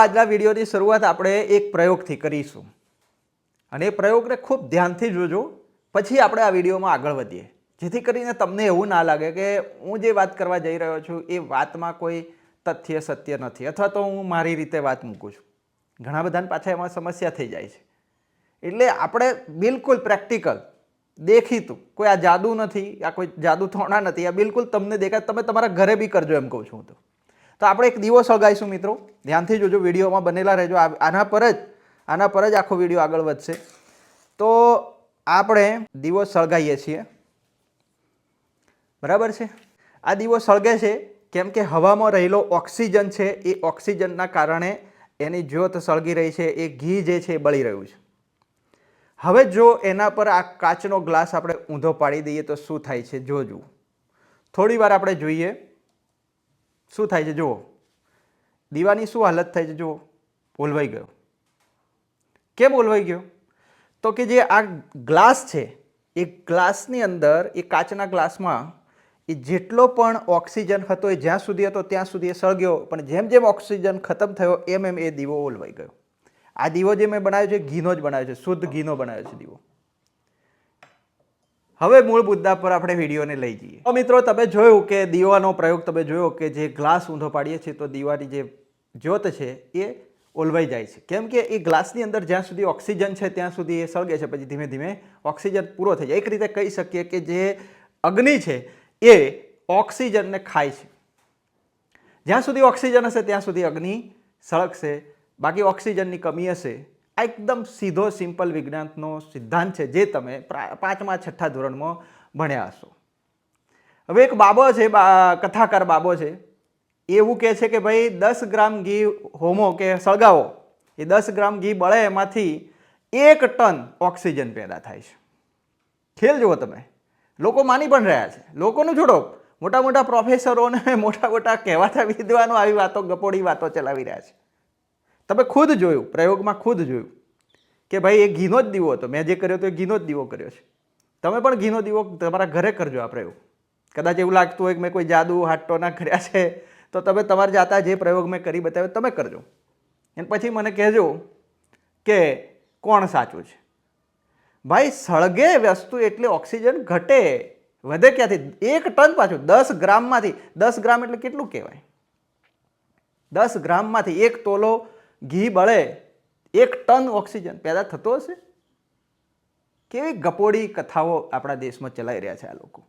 આજના વિડીયોની શરૂઆત આપણે એક પ્રયોગથી કરીશું અને એ પ્રયોગને ખૂબ ધ્યાનથી જોજો, પછી આપણે આ વિડીયોમાં આગળ વધીએ, જેથી કરીને તમને એવું ના લાગે કે હું જે વાત કરવા જઈ રહ્યો છું એ વાતમાં કોઈ તથ્ય સત્ય નથી, અથવા તો હું મારી રીતે વાત મૂકું છું. ઘણા બધાને પાછા એમાં સમસ્યા થઈ જાય છે. એટલે આપણે બિલકુલ પ્રેક્ટિકલ, દેખીતું, કોઈ આ જાદુ નથી, આ કોઈ જાદુ થોડા નથી, આ બિલકુલ તમને દેખાય, તમે તમારા ઘરે બી કરજો એમ કહું છું હું તો આપણે એક દીવો સળગાઈશું મિત્રો, ધ્યાનથી જોજો, વિડીયોમાં બનેલા રહેજો. આના પર જ આખો વિડીયો આગળ વધશે. તો આપણે દીવો સળગાઈએ છીએ, બરાબર છે. આ દીવો સળગે છે કેમ કે હવામાં રહેલો ઓક્સિજન છે, એ ઓક્સિજનના કારણે એની જ્યોત સળગી રહી છે, એ ઘી જે છે એ બળી રહ્યું છે. હવે જો એના પર આ કાચનો ગ્લાસ આપણે ઊંધો પાડી દઈએ તો શું થાય છે જોજો. થોડી વાર આપણે જોઈએ શું થાય છે. જુઓ દીવાની શું હાલત થાય છે, જુઓ ઓલવાઈ ગયો. કેમ ઓલવાઈ ગયો? તો કે જે આ ગ્લાસ છે એ ગ્લાસની અંદર, એ કાચના ગ્લાસમાં એ જેટલો પણ ઓક્સિજન હતો એ જ્યાં સુધી હતો ત્યાં સુધી એ સળગ્યો, પણ જેમ જેમ ઓક્સિજન ખતમ થયો એમ એમ એ દીવો ઓલવાઈ ગયો. આ દીવો જે મેં બનાવ્યો છે ઘીનો જ બનાવ્યો છે, શુદ્ધ ઘીનો બનાવ્યો છે દીવો. હવે મૂળ મુદ્દા પર આપણે વિડીયોને લઈ જઈએ. તો મિત્રો તમે જોયું કે દીવાનો પ્રયોગ તમે જોયો કે જે ગ્લાસ ઊંધો પાડીએ છીએ તો દીવાની જે જ્યોત છે એ ઓલવાઈ જાય છે. કેમ કે એ ગ્લાસની અંદર જ્યાં સુધી ઓક્સિજન છે ત્યાં સુધી એ સળગે છે, પછી ધીમે ધીમે ઓક્સિજન પૂરો થઈ જાય. એક રીતે કહી શકીએ કે જે અગ્નિ છે એ ઓક્સિજનને ખાય છે. જ્યાં સુધી ઓક્સિજન હશે ત્યાં સુધી અગ્નિ સળગશે, બાકી ઓક્સિજનની કમી હશે. આ એકદમ સીધો સિમ્પલ વિજ્ઞાનનો સિદ્ધાંત છે જે તમે 5મા 6ઠ્ઠા ધોરણમાં ભણ્યા હશો. હવે એક બાબો છે, કથાકાર બાબો છે, એવું કહે છે કે ભાઈ 10 ગ્રામ ઘી હોમો કે સળગાવો, એ 10 ગ્રામ ઘી બળે એમાંથી 1 ટન ઓક્સિજન પેદા થાય છે. ખેલ જુઓ તમે, લોકો માની પણ રહ્યા છે. લોકોનું છોડો, મોટા મોટા પ્રોફેસરો અને મોટા મોટા કહેવાતા વિદ્વાનો આવી વાતો, ગપોડી વાતો ચલાવી રહ્યા છે. તમે ખુદ જોયું, પ્રયોગમાં ખુદ જોયું કે ભાઈ એ ઘીનો જ દીવો હતો. મેં જે કર્યો તો એ ઘીનો જ દીવો કર્યો છે. તમે પણ ઘીનો દીવો તમારા ઘરે કરજો આ પ્રયોગ. કદાચ એવું લાગતું હોય કે મેં કોઈ જાદુ હાટોના કર્યા છે તો તમે તમારા જાતા જે પ્રયોગ મેં કરી બતાવ્યો તમે કરજો, અને પછી મને કહેજો કે કોણ સાચું છે. ભાઈ સળગે વસ્તુ એટલે ઓક્સિજન ઘટે, વધે ક્યાંથી? 1 ટન પાછું 10 ગ્રામમાંથી. 10 ગ્રામ એટલે કેટલું કહેવાય? 10 ગ્રામમાંથી 1 તોલો ઘી બળે, 1 ટન ઓક્સિજન પેદા થતો હશે? કેવી ગપોડી કથાઓ આપણા દેશમાં ચલાવી રહ્યા છે આ લોકો.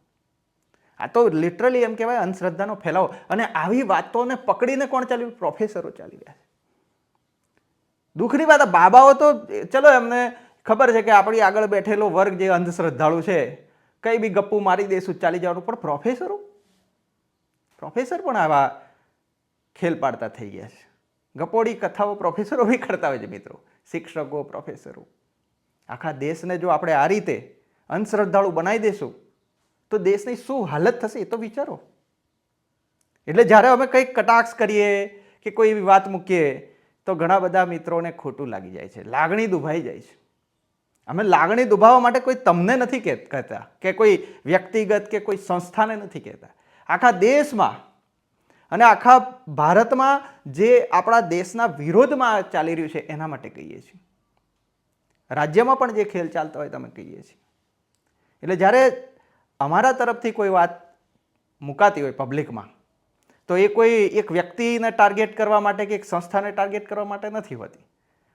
આ તો લિટરલી એમ કહેવાય અંધશ્રદ્ધાનો ફેલાવો. અને આવી વાતોને પકડીને કોણ ચાલ્યું? પ્રોફેસરો ચાલી રહ્યા છે. દુઃખની વાત, બાબાઓ તો ચલો એમને ખબર છે કે આપણી આગળ બેઠેલો વર્ગ જે અંધશ્રદ્ધાળુ છે, કંઈ બી ગપ્પુ મારી દઈશું ચાલી જવાનું, પણ પ્રોફેસર પણ આવા ખેલ પાડતા થઈ ગયા છે. ગપોડી કથાઓ પ્રોફેસરો બી કરતા હોય છે મિત્રો, શિક્ષકો, પ્રોફેસરો. આખા દેશને જો આપણે આ રીતે અંધશ્રદ્ધાળુ બનાવી દઈશું તો દેશની શું હાલત થશે એ તો વિચારો. એટલે જ્યારે અમે કંઈક કટાક્ષ કરીએ કે કોઈ એવી વાત મૂકીએ તો ઘણા બધા મિત્રોને ખોટું લાગી જાય છે, લાગણી દુભાઈ જાય છે. અમે લાગણી દુભાવવા માટે કોઈ તમને નથી કહેતા કે કોઈ વ્યક્તિગત કે કોઈ સંસ્થાને નથી કહેતા. આખા દેશમાં અને આખા ભારતમાં જે આપણા દેશના વિરોધમાં ચાલી રહ્યું છે એના માટે કહીએ છીએ. રાજ્યમાં પણ જે ખેલ ચાલતા હોય તમે કહીએ છીએ. એટલે જ્યારે અમારા તરફથી કોઈ વાત મુકાતી હોય પબ્લિકમાં તો એ કોઈ એક વ્યક્તિને ટાર્ગેટ કરવા માટે કે એક સંસ્થાને ટાર્ગેટ કરવા માટે નથી હોતી.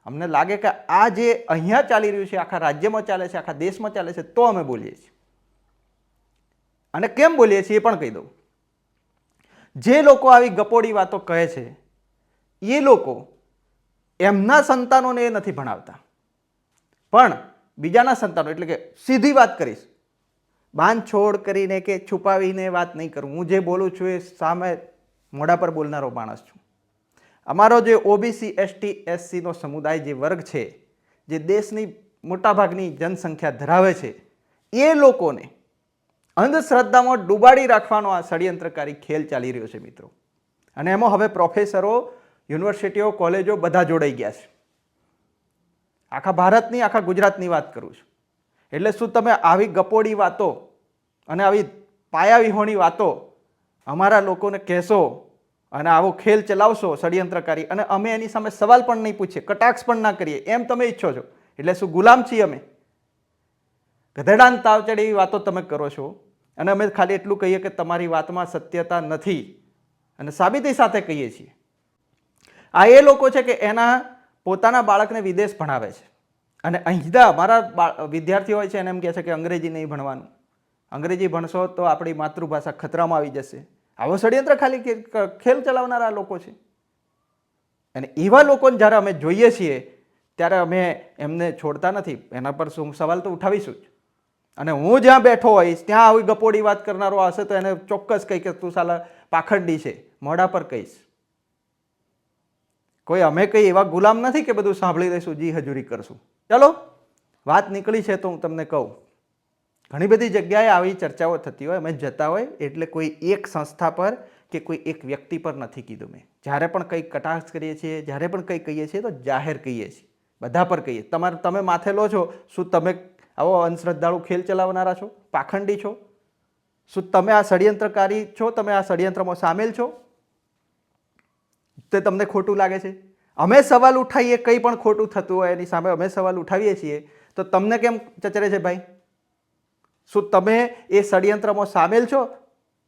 અમને લાગે કે આ જે અહીંયા ચાલી રહ્યું છે, આખા રાજ્યમાં ચાલે છે, આખા દેશમાં ચાલે છે, તો અમે બોલીએ છીએ. અને કેમ બોલીએ છીએ એ પણ કહી દઉં. જે લોકો આવી ગપોડી વાતો કહે છે એ લોકો એમના સંતાનોને એ નથી ભણાવતા, પણ બીજાના સંતાનો, એટલે કે સીધી વાત કરીશ, બાંધછોડ કરીને કે છુપાવીને વાત નહીં કરું. હું જે બોલું છું એ સામે મોઢા પર બોલનારો માણસ છું. અમારો જે ઓબીસી એસટી એસસીનો સમુદાય જે વર્ગ છે, જે દેશની મોટાભાગની જનસંખ્યા ધરાવે છે, એ લોકોને અંધશ્રદ્ધામાં ડૂબાડી રાખવાનો આ ષડયંત્રકારી ખેલ ચાલી રહ્યો છે મિત્રો. અને એમાં હવે પ્રોફેસરો, યુનિવર્સિટીઓ, કોલેજો બધા જોડાઈ ગયા છે. આખા ભારતની, આખા ગુજરાતની વાત કરું છું. એટલે શું તમે આવી ગપોડી વાતો અને આવી પાયાવિહોણી વાતો અમારા લોકોને કહેશો અને આવો ખેલ ચલાવશો ષડયંત્રકારી, અને અમે એની સામે સવાલ પણ નહીં પૂછીએ, કટાક્ષ પણ ના કરીએ, એમ તમે ઈચ્છો છો, એટલે શું ગુલામ છીએ અમે? ગધેડાને તાવ ચડે એવી વાતો તમે કરો છો, અને અમે ખાલી એટલું કહીએ કે તમારી વાતમાં સત્યતા નથી, અને સાબિતી સાથે કહીએ છીએ. આ એ લોકો છે કે એના પોતાના બાળકને વિદેશ ભણાવે છે, અને અહીંના અમારા વિદ્યાર્થીઓ હોય છે એને એમ કહે છે કે અંગ્રેજી નહીં ભણવાનું, અંગ્રેજી ભણશો તો આપણી માતૃભાષા ખતરામાં આવી જશે. આવો ષડયંત્ર ખાલી ખેલ ચલાવનારા લોકો છે. અને એવા લોકોને જ્યારે અમે જોઈએ છીએ ત્યારે અમે એમને છોડતા નથી, એના પર શું સવાલ તો ઉઠાવીશું જ. અને હું જ્યાં બેઠો હોઈશ ત્યાં આવી ગપોડી વાત કરનારો હશે તો એને ચોક્કસ કહી કે તું સાલા પાખંડી છે, મોઢા પર કહીશ. કોઈ અમે કઈ એવા ગુલામ નથી કે બધું સાંભળી લઈશું, જી હજુરી કરશું. ચલો, વાત નીકળી છે તો હું તમને કહું, ઘણી બધી જગ્યાએ આવી ચર્ચાઓ થતી હોય, અમે જતા હોય એટલે કોઈ એક સંસ્થા પર કે કોઈ એક વ્યક્તિ પર નથી કીધું મેં. જ્યારે પણ કંઈક કટાક્ષ કરીએ છીએ, જ્યારે પણ કંઈક કહીએ છીએ તો જાહેર કહીએ છીએ, બધા પર કહીએ. તમે માથે લો છો, શું તમે આવો અંધશ્રદ્ધાળુ ખેલ ચલાવનારા છો, પાખંડી છો? શું તમે આ ષડયંત્રકારી છો? તમે આ ષડયંત્રમાં સામેલ છો? તે તમને ખોટું લાગે છે? અમે સવાલ ઉઠાવીએ, કંઈ પણ ખોટું થતું હોય એની સામે અમે સવાલ ઉઠાવીએ છીએ તો તમને કેમ ચચરે છે ભાઈ? શું તમે એ ષડયંત્રમાં સામેલ છો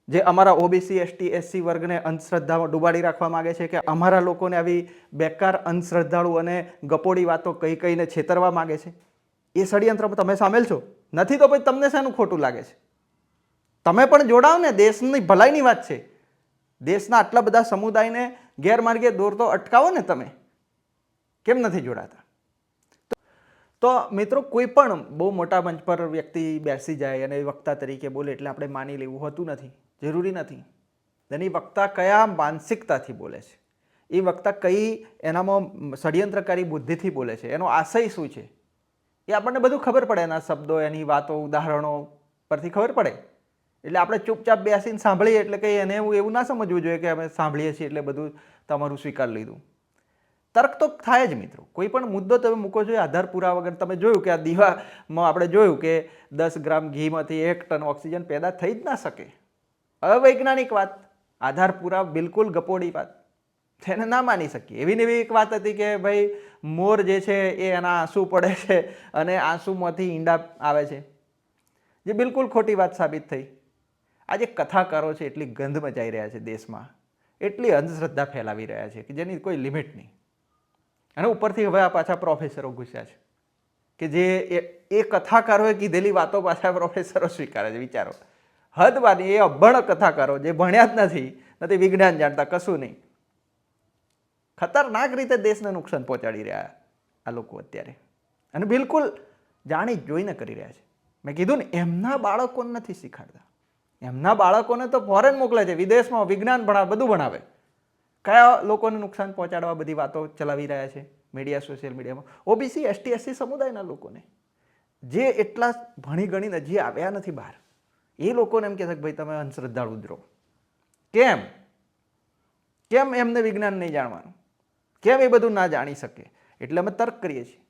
જે અમારા ઓબીસી એસટી એસસી વર્ગને અંધશ્રદ્ધામાં ડૂબાડી રાખવા માંગે છે, કે અમારા લોકોને આવી બેકાર અંધશ્રદ્ધાળુ અને ગપોડી વાતો કહીને છેતરવા માંગે છે? એ ષડયંત્રમાં તમે સામેલ છો? નથી તો પછી તમને શાનું ખોટું લાગે છે? તમે પણ જોડાઓ ને, દેશની ભલાઈની વાત છે. દેશના આટલા બધા સમુદાયને ગેરમાર્ગે દોરતો અટકાવો ને તમે, કેમ નથી જોડાતા? તો મિત્રો, કોઈ પણ બહુ મોટા મંચ પર વ્યક્તિ બેસી જાય અને વક્તા તરીકે બોલે એટલે આપણે માની લેવું હોતું નથી, જરૂરી નથી. એની વક્તા કયા માનસિકતાથી બોલે છે, એ વક્તા કઈ એનામાં ષડયંત્રકારી બુદ્ધિથી બોલે છે, એનો આશય શું છે, એ આપણને બધું ખબર પડે. એના શબ્દો, એની વાતો, ઉદાહરણો પરથી ખબર પડે. એટલે આપણે ચૂપચાપ બેસીને સાંભળીએ એટલે કંઈ એને એવું ના સમજવું જોઈએ કે અમે સાંભળીએ છીએ એટલે બધું તમારું સ્વીકાર લીધું. તર્ક તો થાય જ મિત્રો. કોઈ પણ મુદ્દો તમે મૂકો છો આધાર પુરાવા વગર. તમે જોયું કે આ દીવામાં આપણે જોયું કે 10 ગ્રામ ઘીમાંથી 1 ટન ઓક્સિજન પેદા થઈ જ ના શકે. અવૈજ્ઞાનિક વાત, આધાર પુરાવા બિલકુલ ગપોડી વાત, તેને ના માની શકીએ. એવી ને એવી એક વાત હતી કે ભાઈ મોર જે છે એ એના આંસુ પડે છે અને આંસુમાંથી ઈંડા આવે છે, જે બિલકુલ ખોટી વાત સાબિત થઈ. આજે કથાકારો છે એટલી ગંધ મચાઈ રહ્યા છે દેશમાં, એટલી અંધશ્રદ્ધા ફેલાવી રહ્યા છે કે જેની કોઈ લિમિટ નહીં. અને ઉપરથી હવે આ પાછા પ્રોફેસરો ઘૂસ્યા છે કે જે એ કથાકારોએ કીધેલી વાતો પાછા પ્રોફેસરો સ્વીકારે છે. વિચારો, હદ બાની. એ અભણ કથાકારો જે ભણ્યા જ નથી વિજ્ઞાન જાણતા, કશું નહીં. ખતરનાક રીતે દેશને નુકસાન પહોંચાડી રહ્યા આ લોકો અત્યારે, અને બિલકુલ જાણી જોઈને કરી રહ્યા છે. મેં કીધું ને, એમના બાળકોને નથી શીખવાડતા. એમના બાળકોને તો ફોરેન મોકલે છે, વિદેશમાં વિજ્ઞાન ભણાવે, બધું ભણાવે. કયા લોકોને નુકસાન પહોંચાડવા બધી વાતો ચલાવી રહ્યા છે મીડિયા, સોશિયલ મીડિયામાં? ઓબીસી એસટી એસસી સમુદાયના લોકોને, જે એટલા ભણી ગણીને જે આવ્યા નથી બહાર, એ લોકોને એમ કહે છે કે ભાઈ તમે અંધશ્રદ્ધાળુ ઉતરો. કેમ કેમ એમને વિજ્ઞાન નહીં જાણવાનું? કેમ એ બધું ના જાણી શકે? એટલે અમે તર્ક કરીએ છીએ.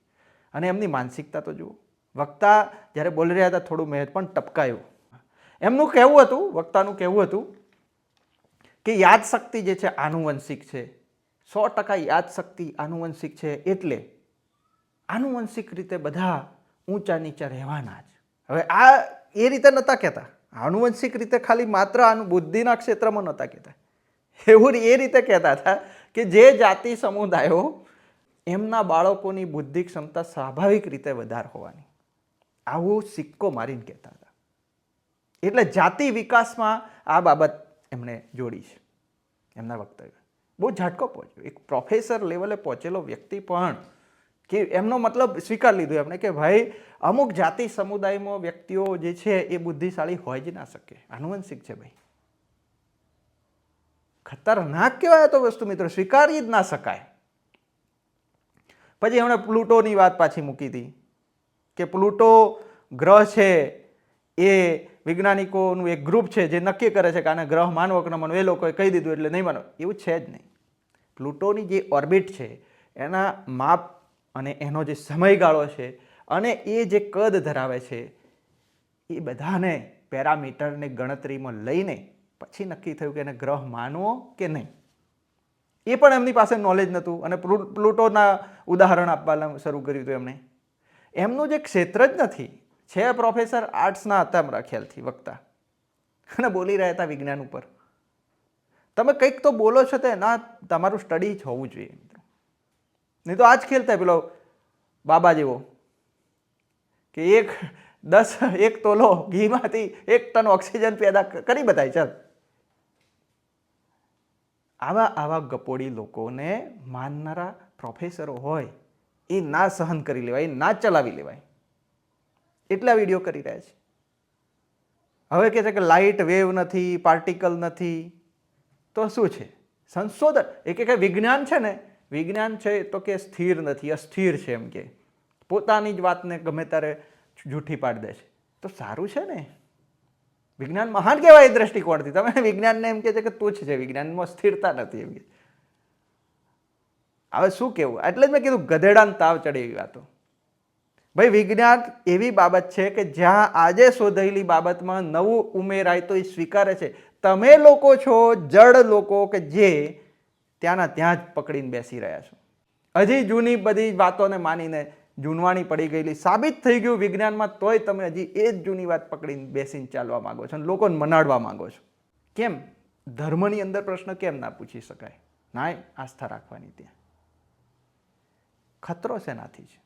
અને એમની માનસિકતા તો જુઓ. વક્તા જ્યારે બોલી રહ્યા હતા થોડું મેં પણ ટપકાયું. એમનું કહેવું હતું, વક્તાનું કહેવું હતું કે યાદશક્તિ જે છે આનુવંશિક છે, 100% યાદશક્તિ આનુવંશિક છે, એટલે આનુવંશિક રીતે બધા ઊંચા નીચા રહેવાના જ. હવે આ એ રીતે નહોતા કહેતા, આનુવંશિક રીતે ખાલી માત્ર બુદ્ધિના ક્ષેત્રમાં નહોતા કહેતા. એવું એ રીતે કહેતા હતા કે જે જાતિ સમુદાયો એમના બાળકોની બુદ્ધિ ક્ષમતા સ્વાભાવિક રીતે વધારે હોવાની, આવું સિક્કો મારીને કહેતા હતા. એટલે જાતિ વિકાસમાં આ બાબત એમણે જોડી છે એમના વક્તવ્ય. બહુ ઝાટકો પહોંચ્યો. એક પ્રોફેસર લેવલે પહોંચેલો વ્યક્તિ પણ કે એમનો મતલબ સ્વીકાર લીધો એમણે કે ભાઈ અમુક જાતિ સમુદાયમાં વ્યક્તિઓ જે છે એ બુદ્ધિશાળી હોય જ ના શકે, આનુવંશિક છે ભાઈ. ખતરનાક કહેવાય તો વસ્તુ મિત્રો, સ્વીકારી જ ના શકાય. પછી એમણે પ્લુટોની વાત પાછી મૂકી હતી કે પ્લુટો ગ્રહ છે એ વૈજ્ઞાનિકોનું એક ગ્રુપ છે જે નક્કી કરે છે કે આને ગ્રહ માનવો કે ન માનવો. એ લોકોએ કહી દીધું એટલે નહીં માનવો, એવું છે જ નહીં. પ્લુટોની જે ઓર્બિટ છે એના માપ અને એનો જે સમયગાળો છે અને એ જે કદ ધરાવે છે એ બધાને પેરામીટરને ગણતરીમાં લઈને પછી નક્કી થયું કે એને ગ્રહ માનવો કે નહીં. એ પણ એમની પાસે નોલેજ નહોતું અને પ્લુટોના ઉદાહરણ આપવાના શરૂ કર્યું હતું એમણે. એમનું જે ક્ષેત્ર જ નથી. છે પ્રોફેસર આર્ટ્સના હતા મારા ખ્યાલથી વક્તા, અને બોલી રહ્યા હતા વિજ્ઞાન ઉપર. તમે કંઈક તો બોલો છો તે ના, તમારું સ્ટડી જ હોવું જોઈએ મિત્રો. નહીં તો આ જ ખેલ થાય પેલો બાબા જેવો કે એક તોલો ઘીમાંથી 1 ટન ઓક્સિજન પેદા કરી બતાય. ચાલ, આવા ગપોડી લોકોને માનનારા પ્રોફેસરો હોય એ ના સહન કરી લેવાય, ના ચલાવી લેવાય. એટલા વિડીયો કરી રહ્યા છે. હવે કહે છે કે લાઇટ વેવ નથી, પાર્ટિકલ નથી, તો શું છે? સંશોધન. એ કે વિજ્ઞાન છે ને, વિજ્ઞાન છે તો કે સ્થિર નથી, અસ્થિર છે. એમ કે પોતાની જ વાતને ગમે ત્યારે જૂઠી પાડી દે છે. તો સારું છે ને, વિજ્ઞાન મહાન કહેવાય એ દ્રષ્ટિકોણથી. તમે વિજ્ઞાનને એમ કહે છે કે તુચ્છ છે, વિજ્ઞાનમાં સ્થિરતા નથી એમ કે. હવે શું કેવું? એટલે જ મેં કીધું ગધેડાને તાવ ચડે એવી વાતો. ભાઈ, વિજ્ઞાન એવી બાબત છે કે જ્યાં આજે શોધાયેલી બાબતમાં નવું ઉમેરાય તો એ સ્વીકારે છે. તમે લોકો છો જડ લોકો કે જે ત્યાંના ત્યાં જ પકડીને બેસી રહ્યા છો. હજી જૂની બધી વાતોને માનીને જૂનવાણી પડી ગયેલી સાબિત થઈ ગયું વિજ્ઞાનમાં, તોય તમે હજી એ જ જૂની વાત પકડીને બેસીને ચાલવા માંગો છો અને લોકોને મનાડવા માંગો છો. કેમ? ધર્મની અંદર પ્રશ્ન કેમ ના પૂછી શકાય? ના, આસ્થા રાખવાની. ત્યાં ખતરો શેનાથી છે?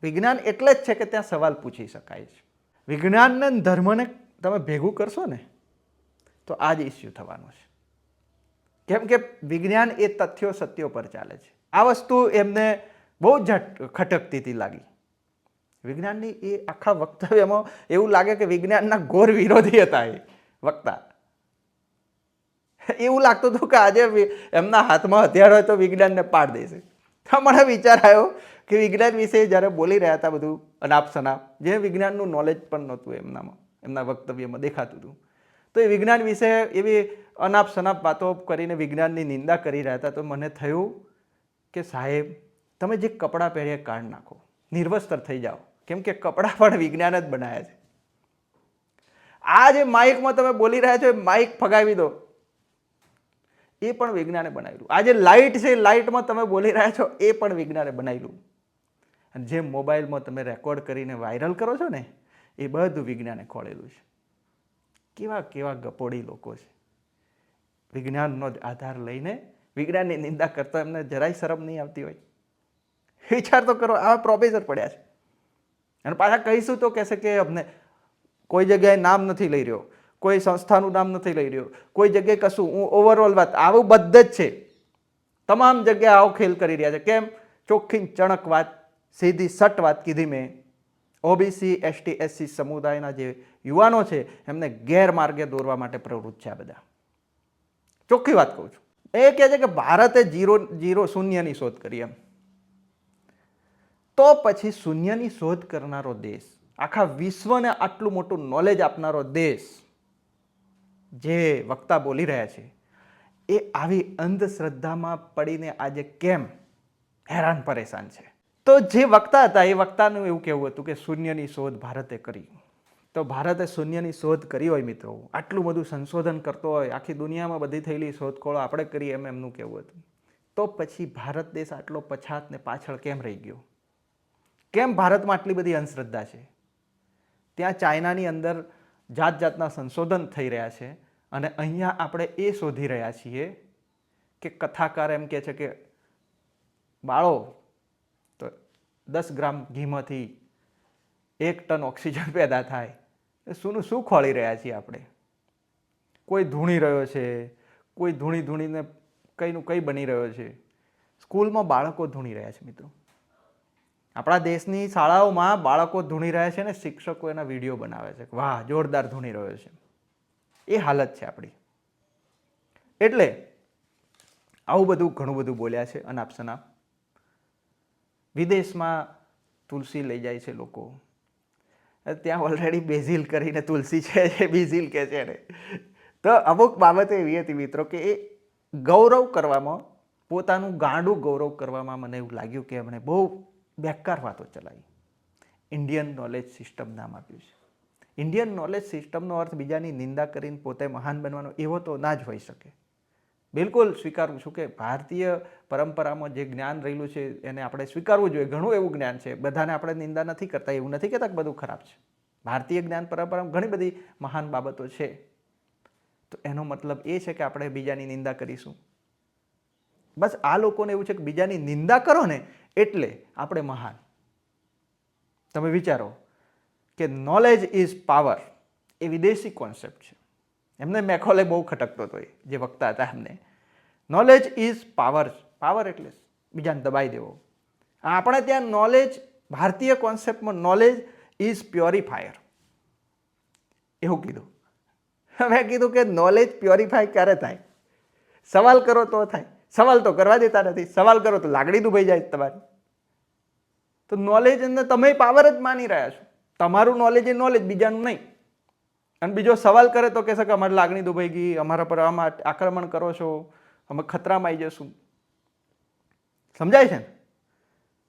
વિજ્ઞાન એટલે જ છે કે ત્યાં સવાલ પૂછી શકાય છે. વિજ્ઞાનને ધર્મને તમે ભેગું કરશો ને તો આ જ ઇસ્યુ થવાનો છે. કેમ કે વિજ્ઞાન એ તથ્યો સત્યો પર ચાલે છે. આ વસ્તુ એમને બહુ જ ખટકતી હતી લાગી. વિજ્ઞાનની એ આખા વક્તવ્યમાં એવું લાગે કે વિજ્ઞાનના ઘોર વિરોધી હતા એ વક્તા. એવું લાગતું હતું કે આજે એમના હાથમાં હથિયાર હોય તો વિજ્ઞાનને પાડ દેશે. મને વિચાર આવ્યો કે વિજ્ઞાન વિશે જ્યારે બોલી રહ્યા હતા બધું અનાપ શનાપ, જે વિજ્ઞાનનું નોલેજ પણ નહોતું એમનામાં, એમના વક્તવ્યમાં દેખાતું હતું, તો એ વિજ્ઞાન વિશે એવી અનાપ શનાપ વાતો કરીને વિજ્ઞાનની નિંદા કરી રહ્યા હતા. તો મને થયું કે સાહેબ, તમે જે કપડાં પહેરીએ કાઢ નાખો, નિર્વસ્ત્ર થઈ જાઓ. કેમ કે કપડાં પણ વિજ્ઞાન જ બનાવ્યા છે. આ જે માઇકમાં તમે બોલી રહ્યા છો, માઇક ફગાવી દો, એ પણ વિજ્ઞાને બનાવેલું. આ જે લાઇટ છે, લાઇટમાં તમે બોલી રહ્યા છો, એ પણ વિજ્ઞાને બનાવેલું. અને જે મોબાઈલમાં તમે રેકોર્ડ કરીને વાયરલ કરો છો ને, એ બધું વિજ્ઞાને ખોળેલું છે. કેવા કેવા ગપોડી લોકો છે. વિજ્ઞાનનો જ આધાર લઈને વિજ્ઞાનની નિંદા કરતા એમને જરાય શરમ નહીં આવતી હોય. વિચાર તો કરો, આવા પ્રોફેસર પડ્યા છે. અને પાછા કહીશું તો કહેશે કે અમને કોઈ જગ્યાએ નામ નથી લઈ રહ્યો, કોઈ સંસ્થાનું નામ નથી લઈ રહ્યો, કોઈ જગ્યાએ કશું. હું ઓવરઓલ વાત, આવું બધે જ છે. તમામ જગ્યાએ આવો ખેલ કરી રહ્યા છે. કેમ? ચોખ્ખી ચણક વાત, સીધી સટ વાત કીધી મેં. ઓબીસી, એસટી, એસસી સમુદાયના જે યુવાનો છે એમને ગેરમાર્ગે દોરવા માટે પ્રવૃત્ત છે આ બધા. ચોખ્ખી વાત કહું છું. એ કહે છે કે ભારતે શૂન્યની શોધ કરી. એમ તો પછી શૂન્યની શોધ કરનારો દેશ, આખા વિશ્વને આટલું મોટું નોલેજ આપનારો દેશ જે વક્તા બોલી રહ્યા છે, એ આવી અંધશ્રદ્ધામાં પડીને આજે કેમ હેરાન પરેશાન છે? તો જે વક્તા હતા એ વક્તાનું એવું કહેવું હતું કે શૂન્યની શોધ ભારતે કરી. તો ભારતે શૂન્યની શોધ કરી હોય મિત્રો, આટલું બધું સંશોધન કરતો હોય, આખી દુનિયામાં બધી થયેલી શોધખોળો આપણે કરી, એમનું કહેવું હતું. તો પછી ભારત દેશ આટલો પછાત ને પાછળ કેમ રહી ગયો? કેમ ભારતમાં આટલી બધી અંધશ્રદ્ધા છે? ત્યાં ચાઇનાની અંદર જાત જાતના સંશોધન થઈ રહ્યા છે અને અહીંયા આપણે એ શોધી રહ્યા છીએ કે કથાકાર એમ કહે છે કે બાળો તો 10 ગ્રામ ઘીમાંથી 1 ટન ઓક્સિજન પેદા થાય. શું ખોળી રહ્યા છીએ આપણે? કોઈ ધૂણી રહ્યો છે, કોઈ ધૂણીને કંઈનું કંઈ બની રહ્યો છે. સ્કૂલમાં બાળકો ધૂણી રહ્યા છે મિત્રો. આપણા દેશની શાળાઓમાં બાળકો ધૂણી રહ્યા છે ને શિક્ષકો એના વિડીયો બનાવે છે, વાહ જોરદાર ધૂણી રહ્યો છે. એ હાલત છે આપણી. એટલે આવું બધું ઘણું બધું બોલ્યા છે અનાપ શનાપ. વિદેશમાં તુલસી લઈ જાય છે લોકો, ત્યાં ઓલરેડી બેઝિલ કરીને તુલસી છે, એ બેઝિલ કહે છે એને. તો અમુક બાબતો એવી હતી મિત્રો કે એ ગૌરવ કરવામાં, પોતાનું ગાંડું ગૌરવ કરવામાં મને એવું લાગ્યું કે એમણે બહુ બેકાર વાતો ચલાવી. ઇન્ડિયન નોલેજ સિસ્ટમ નામ આપ્યું છે. ઇન્ડિયન નોલેજ સિસ્ટમનો અર્થ બીજાની નિંદા કરીને પોતે મહાન બનવાનો એવો તો ના જ હોઈ શકે. બિલકુલ સ્વીકારું છું કે ભારતીય પરંપરામાં જે જ્ઞાન રહેલું છે એને આપણે સ્વીકારવું જોઈએ. ઘણું એવું જ્ઞાન છે, બધાને આપણે નિંદા નથી કરતા, એવું નથી કહેતા કે બધું ખરાબ છે. ભારતીય જ્ઞાન પરંપરામાં ઘણી બધી મહાન બાબતો છે. તો એનો મતલબ એ છે કે આપણે બીજાની નિંદા કરીશું. બસ આ લોકોને એવું છે કે બીજાની નિંદા કરો ને એટલે આપણે મહાન. તમે વિચારો કે નોલેજ ઇઝ પાવર એ વિદેશી કોન્સેપ્ટ છે. એમને મેકોલે બહુ ખટકતો હતો, જે વક્તા હતા એમને. Knowledge is power. પાવર એટલે બીજાને દબાઈ દેવો. આપણે ત્યાં નોલેજ, ભારતીય કોન્સેપ્ટમાં નોલેજ ઇઝ પ્યોરિફાયર એવું કીધું. મેં કીધું કે નોલેજ પ્યોરિફાય ક્યારે થાય? સવાલ કરો તો થાય. સવાલ તો કરવા દેતા નથી. સવાલ કરો તો લાગણી દુભાઈ જાય તમારી. તો નોલેજ અંદર તમે પાવર જ માની રહ્યા છો. તમારું નોલેજ એ નોલેજ, બીજાનું નહીં. અને બીજો સવાલ કરે તો કહેશે કે અમારી લાગણી દુભાઈ ગઈ, અમારા પર આમાં આક્રમણ કરો છો, અમે ખતરામાં આવી જશું. સમજાય છે ને?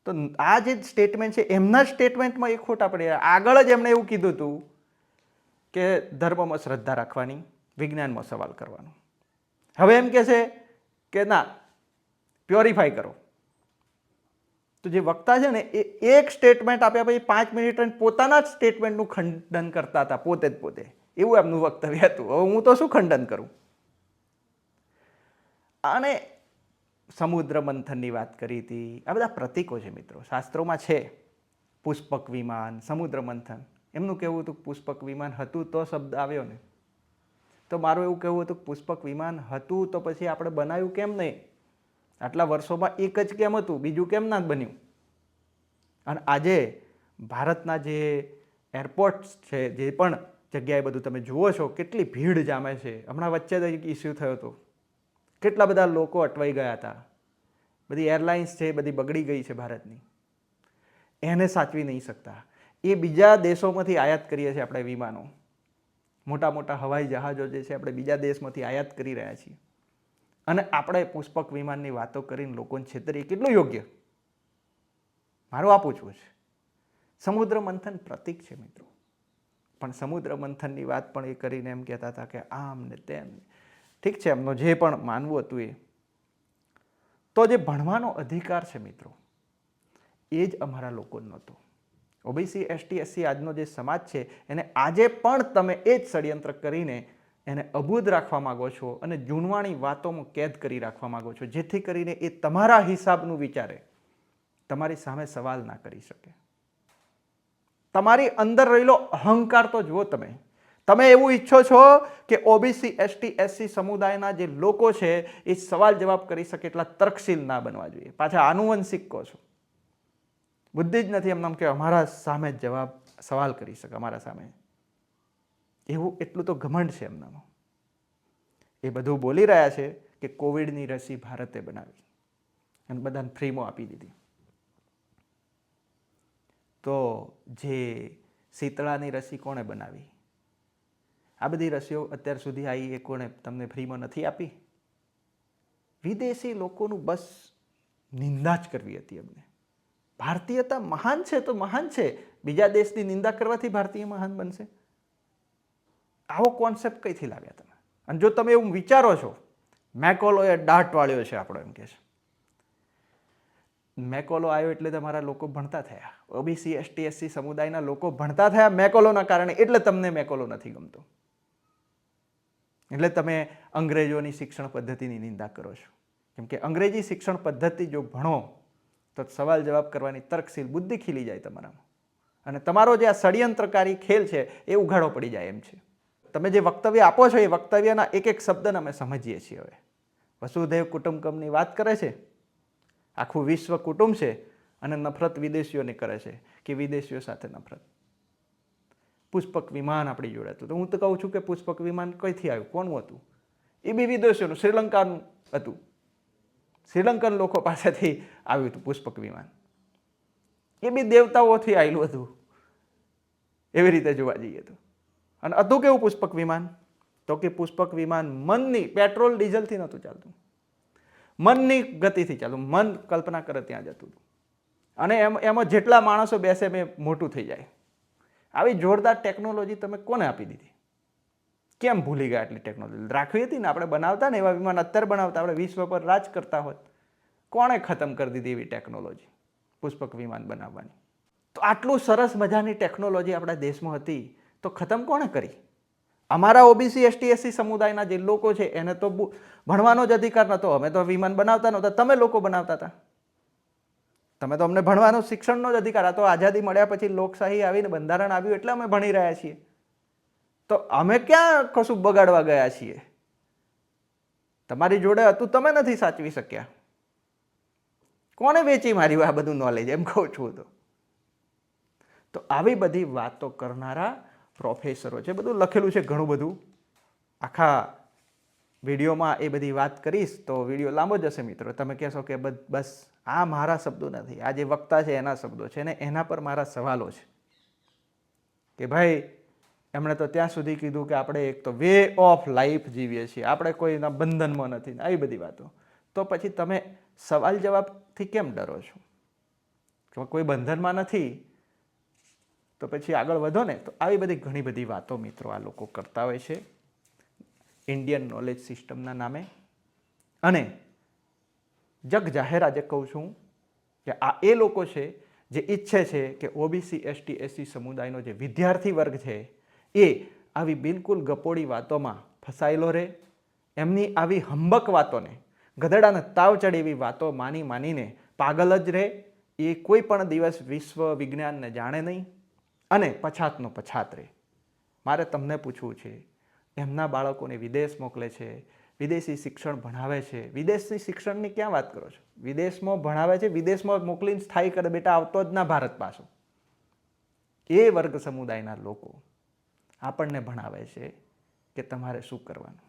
તો આ જે સ્ટેટમેન્ટ છે એમના સ્ટેટમેન્ટમાં એ ખોટા પડ્યા. આગળ જ એમણે એવું કીધું હતું કે ધર્મમાં શ્રદ્ધા રાખવાની, વિજ્ઞાનમાં સવાલ કરવાનો. હવે એમ કહે છે કે ના, પ્યોરિફાય કરો. તો જે વક્તા છે ને એ એક સ્ટેટમેન્ટ આપ્યા પછી 5 મિનિટ પોતાના જ સ્ટેટમેન્ટનું ખંડન કરતા હતા, પોતે જ પોતે. એવું એમનું વક્તવ્ય હતું. હવે હું તો શું ખંડન કરું? અને સમુદ્ર મંથનની વાત કરી હતી. આ બધા પ્રતીકો છે મિત્રો, શાસ્ત્રોમાં છે. પુષ્પક વિમાન, સમુદ્ર મંથન. એમનું કહેવું હતું પુષ્પક વિમાન હતું તો શબ્દ આવ્યો ને. તો મારું એવું કહેવું હતું પુષ્પક વિમાન હતું તો પછી આપણે બનાવ્યું કેમ નહીં? આટલા વર્ષોમાં એક જ કેમ હતું, બીજું કેમ ના બન્યું? અને આજે ભારતના જે એરપોર્ટ્સ છે, જે પણ જગ્યાએ બધું તમે જુઓ છો, કેટલી ભીડ જામે છે. હમણાં વચ્ચે જ એક ઇસ્યુ થયો હતો, કેટલા બધા લોકો અટવાઈ ગયા હતા. બધી એરલાઇન્સ છે બધી બગડી ગઈ છે ભારતની. એને સાચવી નહીં શકતા. એ બીજા દેશોમાંથી આયાત કરીએ છીએ આપણે વિમાનો. મોટા મોટા હવાઈ જહાજો જે છે આપણે બીજા દેશમાંથી આયાત કરી રહ્યા છીએ. અને આપણે પુષ્પક વિમાનની વાતો કરીને લોકોને છેતરીએ, કેટલું યોગ્ય? મારું આ પૂછવું છે. સમુદ્ર મંથન પ્રતીક છે મિત્રો, પણ સમુદ્ર મંથનની વાત પણ એ કરીને એમ કહેતા હતા કે આમ ને તેમ. ઠીક છે, એમનો જે પણ માનવું હતું એ. તો જે ભણવાનો અધિકાર છે મિત્રો, એ જ અમારા લોકોનો નહોતો. ઓબીસી, એસટી, એસસી આજનો જે સમાજ છે એને આજે પણ તમે એ જ ષડયંત્ર કરીને એને અબૂધ રાખવા માગો છો અને જૂનવાણી વાતોમાં કેદ કરી રાખવા માગો છો, જેથી કરીને એ તમારા હિસાબનું વિચારે, તમારી સામે સવાલ ના કરી શકે. તમારી અંદર રહેલો અહંકાર તો જુઓ તમે. તમે એવું ઈચ્છો છો કે ઓબીસી, એસટી, એસસી સમુદાયના જે લોકો છે એ સવાલ જવાબ કરી શકે એટલા તર્કશીલ ના બનવા જોઈએ. પાછા આનુવંશિક કહો છો. બુદ્ધિ જ નથી એમનામ કે અમારા સામે જવાબ સવાલ કરી શકે, અમારા સામે. એવું એટલું તો ઘમંડ છે એમનામાં. એ બધું બોલી રહ્યા છે કે કોવિડની રસી ભારતે બનાવી અને બધાને ફ્રીમાં આપી દીધી. તો જે શીતળાની રસી કોણે બનાવી? આ બધી રસીઓ અત્યાર સુધી આવી એ કોણે તમને ફ્રીમાં નથી આપી? વિદેશી લોકોનું બસ નિંદા જ કરવી હતી એમને. ભારતીયતા મહાન છે તો મહાન છે. બીજા દેશની નિંદા કરવાથી ભારતીય મહાન બનશે? આવો કોન્સેપ્ટ કઈથી લાવ્યા તમે? અને જો તમે એવું વિચારો છો, મેકોલોએ દાટ વાળ્યો છે આપણો, એમ કે છે. મેકોલો આવ્યો એટલે તમારા લોકો ભણતા થયા. ઓબીસી, એસટી, એસસી સમુદાયના લોકો ભણતા થયા મેકોલોના કારણે. એટલે તમને મેકોલો નથી ગમતો. એટલે તમે અંગ્રેજોની શિક્ષણ પદ્ધતિની નિંદા કરો છો. કેમ કે અંગ્રેજી શિક્ષણ પદ્ધતિ જો ભણો તો સવાલ જવાબ કરવાની તર્કશીલ બુદ્ધિ ખીલી જાય તમારામાં. અને તમારો જે આ ષડયંત્રકારી ખેલ છે એ ઉઘાડો પડી જાય એમ છે. તમે જે વક્તવ્ય આપો છો એ વક્તવ્યના એક એક શબ્દને અમે સમજીએ છીએ. હવે વસુધૈવ કુટુંબકમની વાત કરે છે. આખું વિશ્વ કુટુંબ છે અને નફરત વિદેશીઓને કરે છે કે વિદેશીઓ સાથે નફરત. પુષ્પક વિમાન આપણી જોડે હતું. તો હું તો કહું છું કે પુષ્પક વિમાન કઈથી આવ્યું, કોનું હતું? એ બી વિદેશીઓનું, શ્રીલંકાનું હતું. શ્રીલંકન લોકો પાસેથી આવ્યું હતું પુષ્પક વિમાન. એ બી દેવતાઓથી આવેલું હતું, એવી રીતે જોવા જઈએ તો. અને હતું કેવું પુષ્પક વિમાન? તો કે પુષ્પક વિમાન મનની, પેટ્રોલ ડીઝલથી નહોતું ચાલતું, મનની ગતિથી ચાલતું. મન કલ્પના કરે ત્યાં જતું હતું. અને એમાં જેટલા માણસો બેસે એ મોટું થઈ જાય. આવી જોરદાર ટેકનોલોજી તમે કોને આપી દીધી? કેમ ભૂલી ગયા આટલી ટેકનોલોજી? રાખવી હતી ને, આપણે બનાવતા ને એવા વિમાન અત્યારે બનાવતા, આપણે વિશ્વ પર રાજ કરતા હોત. કોણે ખતમ કરી દીધી એવી ટેકનોલોજી પુષ્પક વિમાન બનાવવાની? તો આટલું સરસ મજાની ટેકનોલોજી આપણા દેશમાં હતી તો ખતમ કોણે કરી? અમારા ઓબીસી એસટી એસસી સમુદાયના જે લોકો છે એને તો ભણવાનો જ અધિકાર નહોતો. અમે તો વિમાન બનાવતા નહોતા, તમે લોકો બનાવતા હતા. તમે તો અમને ભણવાનો શિક્ષણનો જ અધિકાર. આ તો આઝાદી મળ્યા પછી લોકશાહી આવીને બંધારણ આવ્યું એટલે અમે ભણી રહ્યા છીએ. તો અમે ક્યાં કશું બગાડવા ગયા છીએ? તમારી જોડે હતું, તમે નથી સાચવી શક્યા. કોને વેચી માર્યું આ બધું નોલેજ? એમ કહું છું. તો આવી બધી વાતો કરનારા પ્રોફેસરો છે, બધું લખેલું છે ઘણું બધું. આખા વિડીયોમાં એ બધી વાત કરીશ તો વિડીયો લાંબો જશે મિત્રો. તમે કહેશો કે બસ આ મારા શબ્દો નથી, આ જે વક્તા છે એના શબ્દો છે ને એના પર મારા સવાલો છે કે ભાઈ એમણે તો ત્યાં સુધી કીધું કે આપણે એક તો વે ઓફ લાઈફ જીવીએ છીએ, આપણે કોઈના બંધનમાં નથી, આવી બધી વાતો. તો પછી તમે સવાલ જવાબથી કેમ ડરો છો? કે કોઈ બંધનમાં નથી તો પછી આગળ વધો ને. તો આવી બધી ઘણી બધી વાતો મિત્રો આ લોકો કરતા હોય છે ઇન્ડિયન નોલેજ સિસ્ટમના નામે. અને જગ જાહેર આજે કહું છું કે આ એ લોકો છે જે ઈચ્છે છે કે ઓબીસી એસટી એસસી સમુદાયનો જે વિદ્યાર્થી વર્ગ છે એ આવી બિલકુલ ગપોડી વાતોમાં ફસાયેલો રહે. એમની આવી હંબક વાતોને, ગધેડાને તાવ ચડે એવી વાતો માનીને પાગલ જ રહે. એ કોઈ પણ દિવસ વિશ્વ વિજ્ઞાનને જાણે નહીં અને પછાતનો પછાત રહે. મારે તમને પૂછવું છે, એમના બાળકોને વિદેશ મોકલે છે, વિદેશી શિક્ષણ ભણાવે છે. વિદેશી શિક્ષણની ક્યાં વાત કરો છો? વિદેશમાં ભણાવે છે, વિદેશમાં મોકલીને સ્થાયી કરે. બેટા આવતો જ ના ભારત પાછો. એ વર્ગ સમુદાયના લોકો આપણને ભણાવે છે કે તમારે શું કરવાનું.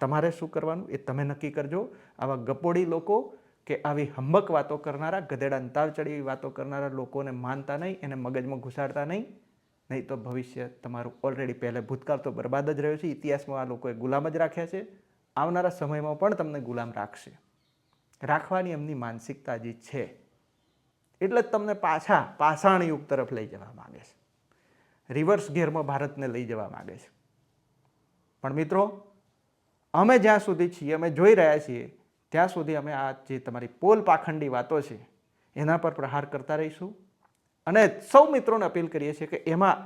તમારે શું કરવાનું એ તમે નક્કી કરજો. આવા ગપોડી લોકો કે આવી હંબક વાતો કરનારા, ગધેડાને તાવ ચડી વાતો કરનારા લોકોને માનતા નહીં, એને મગજમાં ઘુસાડતા નહીં. નહીં તો ભવિષ્ય તમારું ઓલરેડી પહેલે ભૂતકાળ તો બરબાદ જ રહ્યો છે. ઇતિહાસમાં આ લોકોએ ગુલામ જ રાખ્યા છે, આવનારા સમયમાં પણ તમને ગુલામ રાખશે. રાખવાની એમની માનસિકતા જે છે એટલે જ તમને પાછા પાષાણ યુગ તરફ લઈ જવા માગે છે. રિવર્સ ગિયરમાં ભારતને લઈ જવા માગે છે. પણ મિત્રો અમે જ્યાં સુધી છીએ, અમે જોઈ રહ્યા છીએ ત્યાં સુધી અમે આ જે તમારી પોલ પાખંડી વાતો છે એના પર પ્રહાર કરતા રહીશું. અને સૌ મિત્રોને અપીલ કરીએ છીએ કે એમાં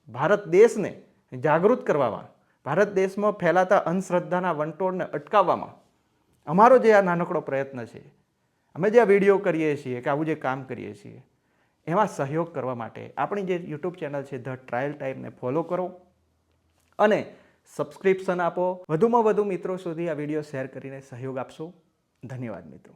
ભારત દેશને જાગૃત કરવામાં, ભારત દેશમાં ફેલાતા અંધશ્રદ્ધાના વંટોળને અટકાવવામાં અમારો જે આ નાનકડો પ્રયત્ન છે, અમે જે આ વિડીયો કરીએ છીએ કે આવું જે કામ કરીએ છીએ એમાં સહયોગ કરવા માટે આપણી જે યુટ્યુબ ચેનલ છે ધ ટ્રાયલ ટાઈમને ફોલો કરો અને સબસ્ક્રિપ્શન આપો. વધુમાં વધુ મિત્રો સુધી આ વિડીયો શેર કરીને સહયોગ આપશો. ધન્યવાદ મિત્રો.